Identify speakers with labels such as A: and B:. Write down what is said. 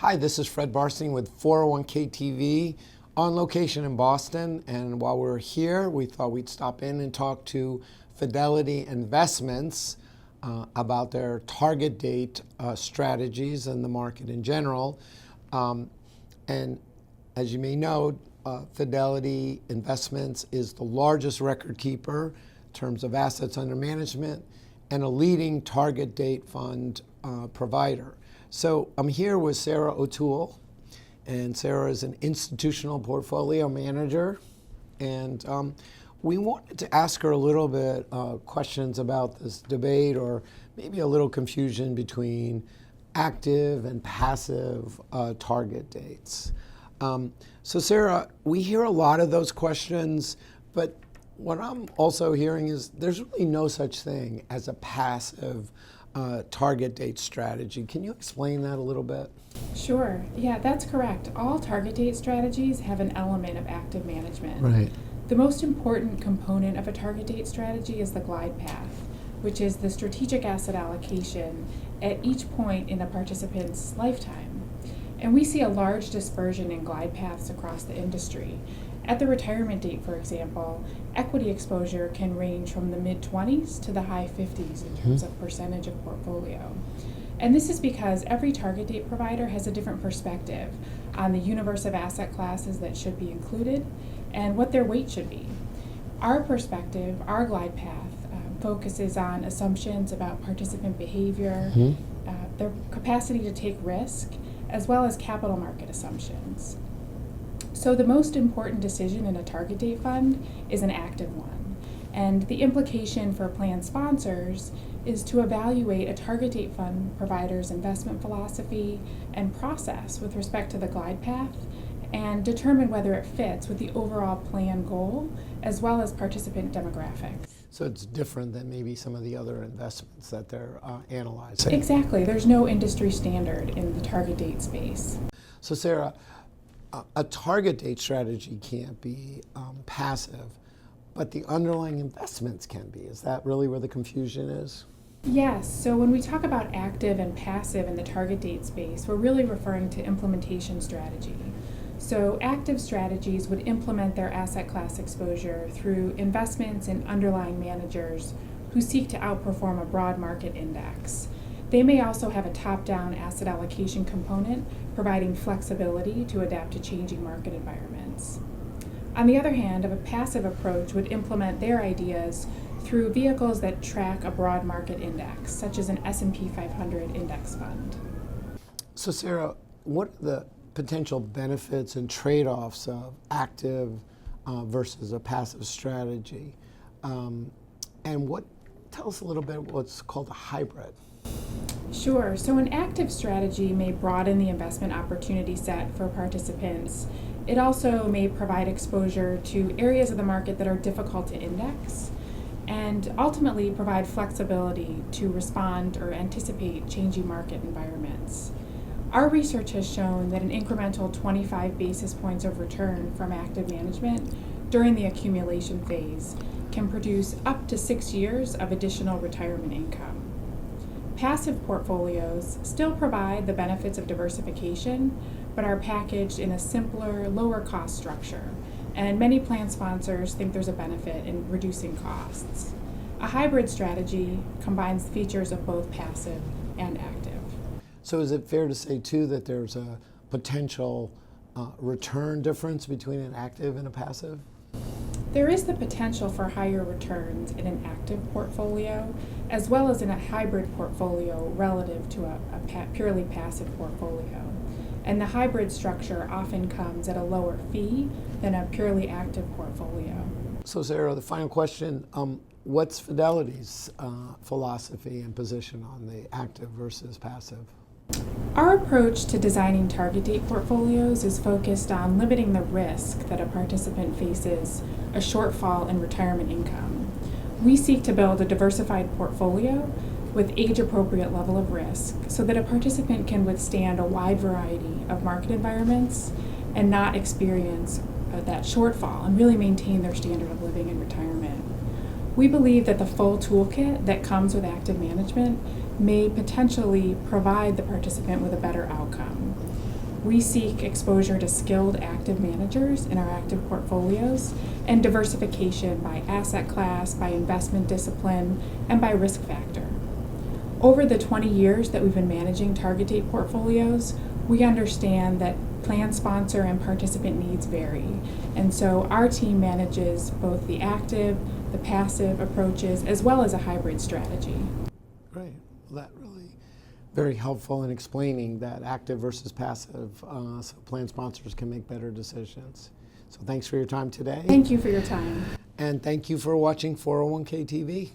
A: Hi, this is Fred Barstein with 401k TV on location in Boston. And while we're here, we thought we'd stop in and talk to Fidelity Investments about their target date strategies and the market in general. And as you may know, Fidelity Investments is the largest record keeper in terms of assets under management and a leading target date fund provider. So I'm here with Sarah O'Toole, and Sarah is an institutional portfolio manager. And we wanted to ask her a little bit questions about this debate, or maybe a little confusion between active and passive target dates. So Sarah, we hear a lot of those questions, but what I'm also hearing is there's really no such thing as a passive target date strategy. Can you explain that a little bit?
B: Sure. Yeah, that's correct. All target date strategies have an element of active management.
A: Right.
B: The most important component of a target date strategy is the glide path, which is the strategic asset allocation at each point in a participant's lifetime. And we see a large dispersion in glide paths across the industry. At the retirement date, for example, equity exposure can range from the mid-20s to the high 50s in terms of percentage of portfolio. And this is because every target date provider has a different perspective on the universe of asset classes that should be included and what their weight should be. Our perspective, our glide path, focuses on assumptions about participant behavior, their capacity to take risk, as well as capital market assumptions. So the most important decision in a target date fund is an active one. And the implication for plan sponsors is to evaluate a target date fund provider's investment philosophy and process with respect to the glide path and determine whether it fits with the overall plan goal as well as participant demographics.
A: So it's different than maybe some of the other investments that they're analyzing.
B: Exactly. There's no industry standard in the target date space.
A: So Sarah, a target date strategy can't be passive, but the underlying investments can be. Is that really where the confusion is?
B: Yes, so when we talk about active and passive in the target date space, we're really referring to implementation strategy. So active strategies would implement their asset class exposure through investments in underlying managers who seek to outperform a broad market index. They may also have a top-down asset allocation component, providing flexibility to adapt to changing market environments. On the other hand, a passive approach would implement their ideas through vehicles that track a broad market index, such as an S&P 500 index fund.
A: So Sarah, what are the potential benefits and trade-offs of active versus a passive strategy? And tell us a little bit what's called a hybrid.
B: Sure. So an active strategy may broaden the investment opportunity set for participants. It also may provide exposure to areas of the market that are difficult to index and ultimately provide flexibility to respond or anticipate changing market environments. Our research has shown that an incremental 25 basis points of return from active management during the accumulation phase can produce up to 6 years of additional retirement income. Passive portfolios still provide the benefits of diversification, but are packaged in a simpler, lower cost structure, and many plan sponsors think there's a benefit in reducing costs. A hybrid strategy combines the features of both passive and active.
A: So is it fair to say too that there's a potential return difference between an active and a passive?
B: There is the potential for higher returns in an active portfolio, as well as in a hybrid portfolio relative to a purely passive portfolio. And the hybrid structure often comes at a lower fee than a purely active portfolio.
A: So Sarah, the final question, what's Fidelity's philosophy and position on the active versus passive?
B: Our approach to designing target date portfolios is focused on limiting the risk that a participant faces a shortfall in retirement income. We seek to build a diversified portfolio with age-appropriate level of risk so that a participant can withstand a wide variety of market environments and not experience that shortfall and really maintain their standard of living in retirement. We believe that the full toolkit that comes with active management may potentially provide the participant with a better outcome. We seek exposure to skilled active managers in our active portfolios and diversification by asset class, by investment discipline, and by risk factor. Over the 20 years that we've been managing target date portfolios, we understand that plan sponsor and participant needs vary. And so our team manages both the active, the passive approaches, as well as a hybrid strategy.
A: Great. Well, that really very helpful in explaining that active versus passive, so plan sponsors can make better decisions. So thanks for your time today.
B: Thank you for your time.
A: And thank you for watching 401k TV.